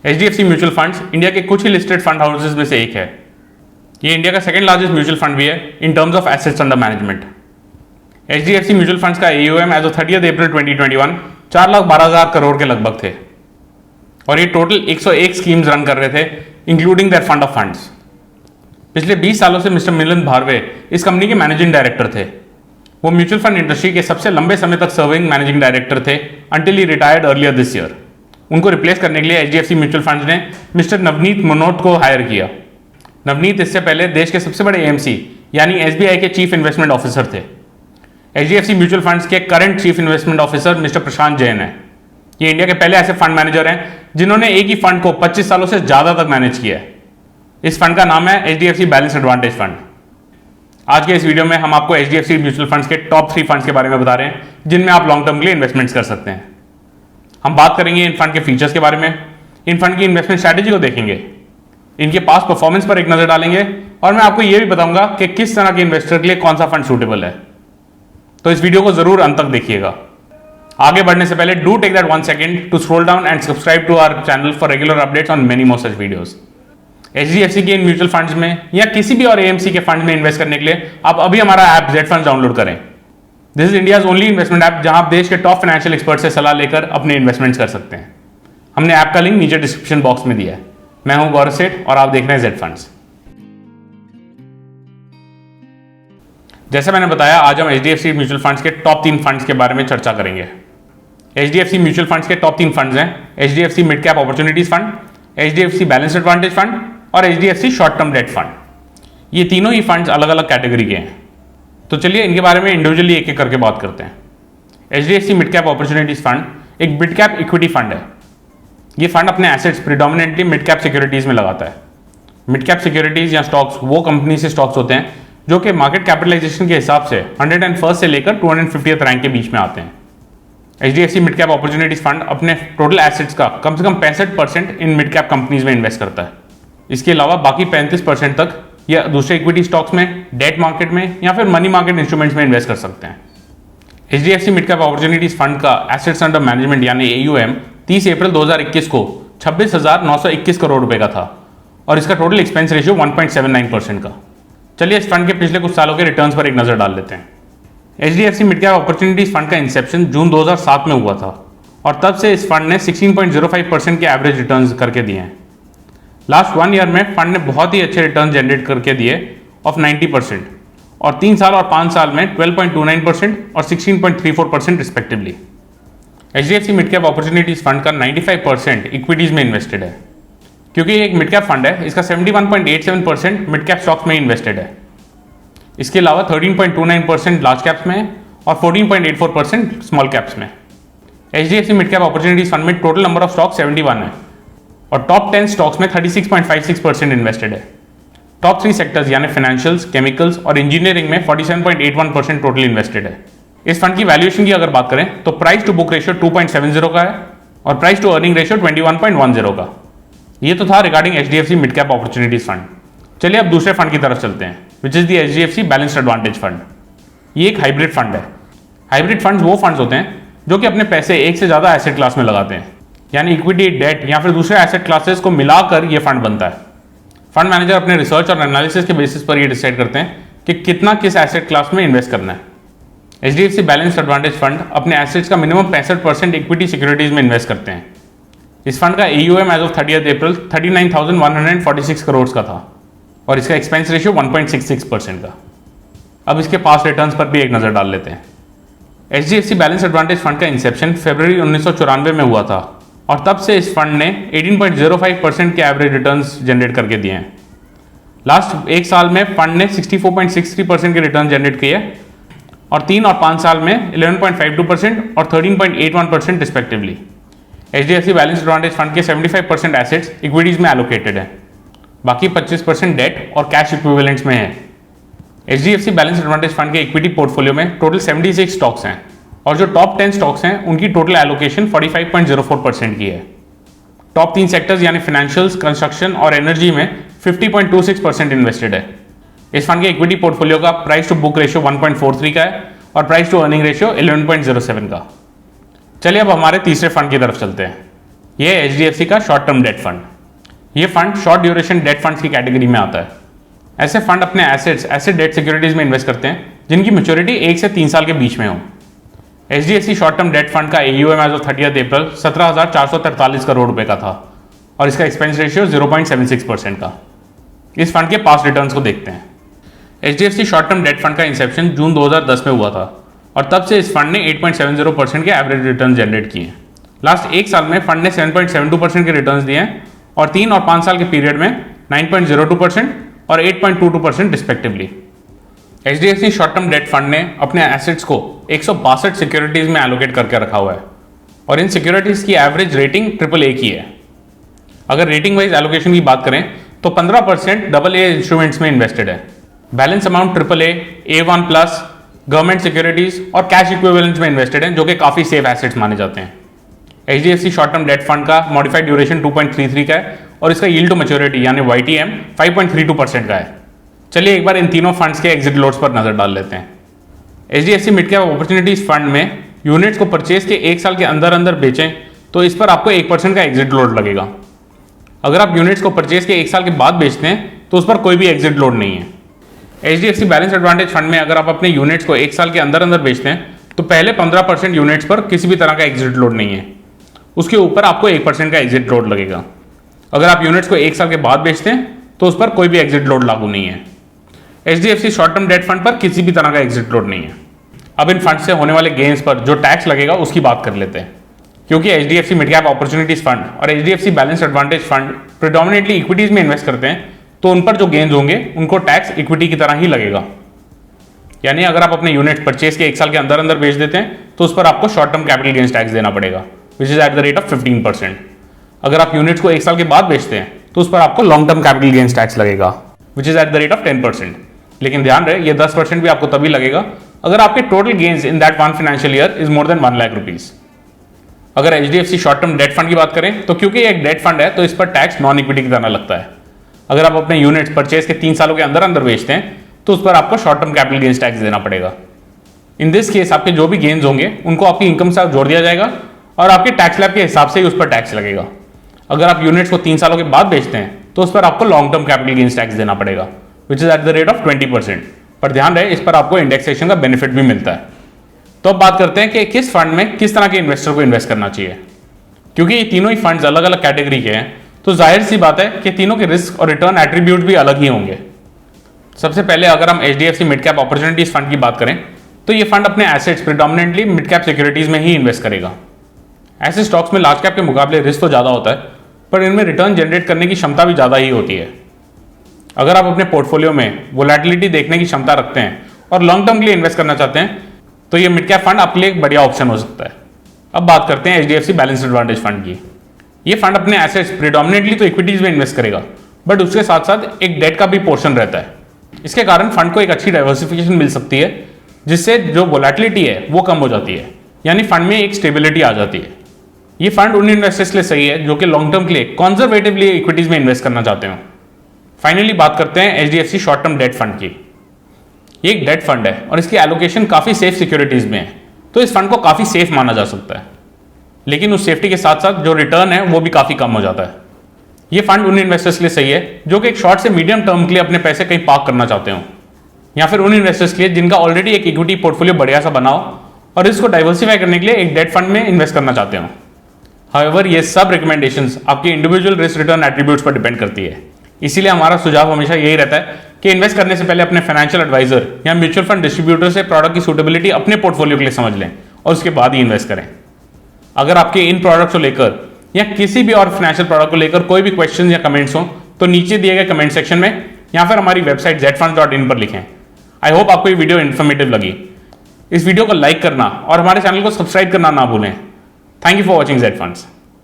HDFC mutual funds India के कुछ ही listed fund houses में से एक है। ये इंडिया का सेकंड लार्जेस्ट म्यूचुअल फंड भी है in terms of assets under management. HDFC mutual funds का AUM एज ऑफ 30 अप्रैल 2021 4,12,000 करोड़ के लगभग थे और ये टोटल 101 स्कीम्स रन कर रहे थे including there fund of funds. पिछले 20 सालों से मिस्टर मिलन भारवे इस कंपनी के मैनेजिंग डायरेक्टर थे। वो म्यूचुअल फंड इंडस्ट्री के सबसे लंबे समय तक सर्विंग मैनेजिंग डायरेक्टर थे until he retired earlier this year. उनको रिप्लेस करने के लिए HDFC म्यूचुअल फंड्स ने मिस्टर नवनीत मनोट को हायर किया। नवनीत इससे पहले देश के सबसे बड़े AMC यानी SBI के चीफ इन्वेस्टमेंट ऑफिसर थे। HDFC म्यूचुअल फंड्स के current chief investment officer mister Prashant Jain है। ये इंडिया के पहले ऐसे फंड मैनेजर हैं जिन्होंने एक ही फंड को 25 सालों से ज्यादा तक मैनेज किया है। इस फंड का नाम है HDFC बैलेंस एडवांटेज फंड। आज के इस वीडियो में हम आपको HDFC म्यूचुअल फंड्स के टॉप 3 फंड्स के बारे में बता रहे हैं जिनमें आप लॉन्ग टर्म के लिए इन्वेस्टमेंट्स कर सकते हैं। हम बात करेंगे इन फंड के फीचर्स के बारे में, इन फंड की इन्वेस्टमेंट स्ट्रैटेजी को देखेंगे, इनके पास परफॉर्मेंस पर एक नजर डालेंगे और मैं आपको यह भी बताऊंगा कि किस तरह के इन्वेस्टर के लिए कौन सा फंड सूटेबल है। तो इस वीडियो को जरूर अंत तक देखिएगा। आगे बढ़ने से पहले do take that 1 second to scroll down and subscribe to our channel for regular updates on many more such videos. HDFC के इन म्यूचुअल फंड्स में या किसी भी और AMC के फंड में इन्वेस्ट करने के लिए आप अभी हमारा ऐप Z Funds डाउनलोड करें। This is India's only investment app जहां आप देश के टॉप फाइनेंशियल एक्सपर्ट से सलाह लेकर अपने इन्वेस्टमेंट्स कर सकते हैं। हमने ऐप का लिंक नीचे डिस्क्रिप्शन बॉक्स में दिया है। मैं हूं गौरव सेठ और आप देख रहे हैं Z Funds। जैसा मैंने बताया, आज हम HDFC म्यूचुअल फंड्स के टॉप 3 फंड्स के बारे में चर्चा करेंगे। HDFC म्यूचुअल फंड्स के टॉप 3 फंड्स हैं HDFC mid cap opportunities fund, HDFC balance advantage fund और HDFC short term debt fund. ये तीनों ही फंड्स अलग अलग कैटेगरी के हैं। तो चलिए इनके बारे में इंडिविजुअली एक एक करके बात करते हैं। HDFC mid cap opportunities fund एक मिड कैप इक्विटी फंड है। ये फंड अपने assets predominantly mid cap securities में लगाता है। मिड कैप सिक्योरिटीज या स्टॉक्स वो कंपनी से स्टॉक्स होते हैं जो कि मार्केट कैपिटलाइजेशन के हिसाब से 101st से लेकर 250th रैंक के बीच में आते हैं। HDFC mid cap opportunities fund अपने टोटल एसेट्स का कम से कम 65% इन मिड कैप कंपनीज में इन्वेस्ट करता है। इसके अलावा बाकी 35% तक या दूसरे इक्विटी स्टॉक्स में, डेट मार्केट में या फिर मनी मार्केट इंस्ट्रूमेंट्स में इन्वेस्ट कर सकते हैं। HDFC mid cap opportunities fund का एसेट्स अंडर मैनेजमेंट यानी AUM 30 अप्रैल 2021 को 26,921 करोड़ रुपए का था और इसका टोटल एक्सपेंस रेशियो 1.79% का। चलिए इस फंड के पिछले कुछ सालों के रिटर्न्स पर एक नजर डाल लेते हैं। HDFC mid cap opportunities fund का इंसेप्शन जून 2007 में हुआ था और तब से इस फंड ने 16.05% के एवरेज रिटर्न्स करके दिए हैं। लास्ट 1 ईयर में फंड ने बहुत ही अच्छे रिटर्न जनरेट करके दिए ऑफ 90% और 3 साल और 5 साल में 12.29% और 16.34% respectively. HDFC mid cap opportunities fund का 95% इक्विटीज में इन्वेस्टेड है। क्योंकि ये एक मिड कैप फंड है, इसका 71.87% मिड कैप स्टॉक्स में इन्वेस्टेड है। इसके अलावा 13.29% लार्ज कैप्स में और 14.84% स्मॉल कैप्स में। HDFC mid cap opportunities fund में टोटल नंबर ऑफ स्टॉक 71 है और टॉप 10 स्टॉक्स में 36.56% इन्वेस्टेड है। टॉप 3 सेक्टर्स यानी फाइनेंशियल्स, केमिकल्स और इंजीनियरिंग में 47.81% टोटल इन्वेस्टेड है। इस फंड की वैल्यूएशन की अगर बात करें तो प्राइस टू बुक रेशियो 2.70 का है और प्राइस टू अर्निंग रेशियो 21.10 का। ये तो था regarding HDFC mid cap opportunities fund. चलिए अब दूसरे फंड की तरफ चलते हैं which is the HDFC balance advantage fund. ये एक हाइब्रिड फंड है। हाइब्रिड फंड्स वो फंड्स होते हैं जो कि अपने पैसे एक से ज्यादा एसेट क्लास में लगाते हैं, यानी इक्विटी, डेट या फिर दूसरे एसेट क्लासेस को मिलाकर ये फंड बनता है। फंड मैनेजर अपने रिसर्च और एनालिसिस के बेसिस पर ये डिसाइड करते हैं कि कितना किस एसेट क्लास में इन्वेस्ट करना है। HDFC बैलेंस एडवांटेज फंड अपने एसेट्स का मिनिमम 65% इक्विटी सिक्योरिटीज में इन्वेस्ट करते हैं। इस फंड का AUM एज ऑफ 30 अप्रैल 39,146 करोड़ का था और इसका एक्सपेंस रेशियो 1.66% का। अब इसके पास रिटर्न्स पर भी एक नजर डाल लेते हैं। HDFC बैलेंस एडवांटेज फंड का इंसेप्शन फरवरी 1994 में हुआ था और तब से इस फंड ने 18.05% के एवरेज रिटर्न्स जनरेट करके दिए हैं। लास्ट 1 साल में फंड ने 64.63% के रिटर्न जनरेट किए और 3 और 5 साल में 11.52% और 13.81% respectively. HDFC balance advantage fund के 75% एसेट्स इक्विटीज में एलोकेटेड है, बाकी 25% डेट और कैश इक्विवेलेंट्स में है। HDFC बैलेंस एडवांटेज फंड के इक्विटी पोर्टफोलियो में टोटल 76 स्टॉक्स हैं और जो टॉप 10 स्टॉक्स हैं उनकी टोटल एलोकेशन 45.04% की है। टॉप 3 सेक्टर्स यानी फाइनेंशियल्स, कंस्ट्रक्शन और एनर्जी में 50.26% इन्वेस्टेड है। इस फंड के इक्विटी पोर्टफोलियो का प्राइस टू बुक रेशियो 1.43 का है और प्राइस टू अर्निंग रेशियो 11.07 का। चलिए अब हमारे तीसरे फंड की तरफ चलते हैं। ये है HDFC का शॉर्ट टर्म डेट फंड। ये fund short duration date funds की कैटेगरी में आता है। ऐसे फंड अपने ऐसे डेट सिक्योरिटीज में इन्वेस्ट करते हैं जिनकी मैच्योरिटी 1 से 3 साल के बीच में हो। HDFC short term debt fund का AUM एज ऑफ 30 अप्रैल 17,443 करोड़ रुपए का था और इसका एक्सपेंस रेशियो 0.76% का। इस फंड के पास्ट रिटर्न्स को देखते हैं। HDFC short term debt fund का इंसेप्शन जून 2010 में हुआ था और तब से इस फंड ने 8.70% के एवरेज रिटर्न जनरेट किए हैं। लास्ट एक साल में फंड ने 7.72% के रिटर्न्स दिए हैं और 3 और 5 साल के पीरियड में 9.02% और 8.22% respectively. HDFC short term debt fund ने अपने एसेट्स को 162 सिक्योरिटीज में एलोकेट करके रखा हुआ है और इन सिक्योरिटीज की एवरेज रेटिंग AAA की है। अगर रेटिंग वाइज एलोकेशन की बात करें तो 15% AA इंस्ट्रूमेंट्स में इन्वेस्टेड है। Balance amount AAA, A1+, government securities और कैश इक्विवेलेंट्स में इन्वेस्टेड हैं जो कि काफ़ी सेफ एसेट्स माने जाते हैं। HDFC short term debt fund का मॉडिफाइड ड्यूरेशन 2.33 का है और इसका यील्ड टू मैच्योरिटी यानी YTM 5.32% का है। चलिए एक बार इन तीनों फंड्स के एग्जिट लोड्स पर नजर डाल लेते हैं। HDFC mid cap opportunities fund में यूनिट्स को परचेज के 1 साल के अंदर बेचें तो इस पर आपको 1% का एग्जिट लोड लगेगा। अगर आप यूनिट्स को परचेज के 1 साल के बाद बेचते हैं तो उस पर कोई भी एग्जिट लोड नहीं है। HDFC बैलेंस एडवांटेज फंड में अगर आप अपने यूनिट्स को 1 साल के अंदर बेचते हैं तो पहले 15% यूनिट्स पर किसी भी तरह का एग्जिट लोड नहीं है, उसके ऊपर आपको 1% का एग्जिट लोड लगेगा। अगर आप यूनिट्स को 1 साल के बाद बेचते हैं तो उस पर कोई भी एग्जिट लोड लागू नहीं है। HDFC short term debt fund पर किसी भी तरह का एग्जिट लोड नहीं है। अब इन फंड से होने वाले गेन्स पर जो टैक्स लगेगा उसकी बात कर लेते हैं। क्योंकि HDFC mid cap opportunities fund और HDFC balance advantage fund predominantly equities में इन्वेस्ट करते हैं तो उन पर जो गेन्स होंगे उनको टैक्स इक्विटी की तरह ही लगेगा। यानी अगर आप अपने यूनिट परचेज के 1 साल के अंदर बेच देते हैं तो उस पर आपको short term capital gains tax देना पड़ेगा विच is at the rate of 15%। अगर आप यूनिट्स को 1 साल के बाद बेचते हैं तो उस पर आपको long term capital gains tax लगेगा which is at the rate of 10%। लेकिन ध्यान रहे ये 10% भी आपको तभी लगेगा अगर आपके total gains in that 1 financial year is more than 1 lakh rupees. अगर HDFC short term debt fund की बात करें तो क्योंकि एक डेट फंड है तो इस पर टैक्स नॉन इक्विटी की तरह लगता है। अगर आप अपने यूनिट्स परचेज के 3 सालों के अंदर बेचते हैं तो उस पर आपको short term capital gains tax देना पड़ेगा। इन दिस केस आपके जो भी गेन्स होंगे उनको आपकी इनकम से जोड़ दिया जाएगा और आपके टैक्स स्लैब के हिसाब से ही उस पर टैक्स लगेगा। अगर आप यूनिट्स को 3 सालों के बाद बेचते हैं तो उस पर आपको long term capital gains tax देना पड़ेगा विच is at the rate of 20%। पर ध्यान रहे इस पर आपको इंडेक्सेशन का बेनिफिट भी मिलता है। तो अब बात करते हैं कि किस फंड में किस तरह के इन्वेस्टर को इन्वेस्ट करना चाहिए। क्योंकि ये तीनों ही फंड्स अलग अलग कैटेगरी के हैं तो जाहिर सी बात है कि तीनों के रिस्क और रिटर्न एट्रीब्यूट भी अलग ही होंगे। सबसे पहले अगर हम HDFC mid cap opportunities fund की बात करें तो ये फंड अपने assets predominantly mid cap securities में ही इन्वेस्ट करेगा। ऐसे स्टॉक्स में लार्ज कैप के मुकाबले रिस्क तो ज़्यादा होता है पर इनमें रिटर्न जनरेट करने की क्षमता भी ज़्यादा ही होती है। अगर आप अपने पोर्टफोलियो में वोलेटिलिटी देखने की क्षमता रखते हैं और लॉन्ग टर्म के लिए इन्वेस्ट करना चाहते हैं तो ये मिड कैप फंड आपके लिए एक बढ़िया ऑप्शन हो सकता है। अब बात करते हैं HDFC बैलेंस एडवांटेज फंड की। ये फंड अपने एसेट्स प्रिडोमिनेटली तो इक्विटीज में इन्वेस्ट करेगा बट उसके साथ साथ एक डेट का भी पोर्शन रहता है। इसके कारण फंड को एक अच्छी डाइवर्सिफिकेशन मिल सकती है जिससे जो वोलेटिलिटी है वो कम हो जाती है, यानी फंड में एक स्टेबिलिटी आ जाती है। ये फंड उन इन्वेस्टर्स के लिए सही है जो कि लॉन्ग टर्म के लिए कंजर्वेटिवली इक्विटीज में इन्वेस्ट करना चाहते हो। फाइनली बात करते हैं HDFC short term debt fund की। ये एक डेट फंड है और इसकी एलोकेशन काफी सेफ सिक्योरिटीज में है तो इस फंड को काफी सेफ माना जा सकता है, लेकिन उस सेफ्टी के साथ साथ जो रिटर्न है वो भी काफी कम हो जाता है। ये फंड उन इन्वेस्टर्स के लिए सही है जो कि एक शॉर्ट से मीडियम टर्म के लिए अपने पैसे कहीं पार्क करना चाहते हो, या फिर उन इन्वेस्टर्स के लिए जिनका ऑलरेडी एक इक्विटी पोर्टफोलियो बढ़िया सा बनाओ और इसको डाइवर्सिफाई करने के लिए एक डेट फंड में इन्वेस्ट करना चाहते हो। हाउएवर ये सब रिकमेंडेशंस आपके इंडिविजुअल रिस्क रिटर्न एट्रीब्यूट्स पर डिपेंड करती है। इसीलिए हमारा सुझाव हमेशा यही रहता है कि इन्वेस्ट करने से पहले अपने फाइनेंशियल एडवाइजर या म्यूचुअल फंड डिस्ट्रीब्यूटर से प्रोडक्ट की सूटेबिलिटी अपने पोर्टफोलियो के लिए समझ लें और उसके बाद ही इन्वेस्ट करें। अगर आपके इन प्रोडक्ट्स को लेकर या किसी भी और फाइनेंशियल प्रोडक्ट को लेकर कोई भी क्वेश्चन या कमेंट्स हो तो नीचे दिए गए कमेंट सेक्शन में या फिर हमारी वेबसाइट zfunds.in पर लिखें। आई होप आपको ये वीडियो इन्फॉर्मेटिव लगी। इस वीडियो को लाइक करना और हमारे चैनल को सब्सक्राइब करना ना भूलें। Thank you for watching Z Funds।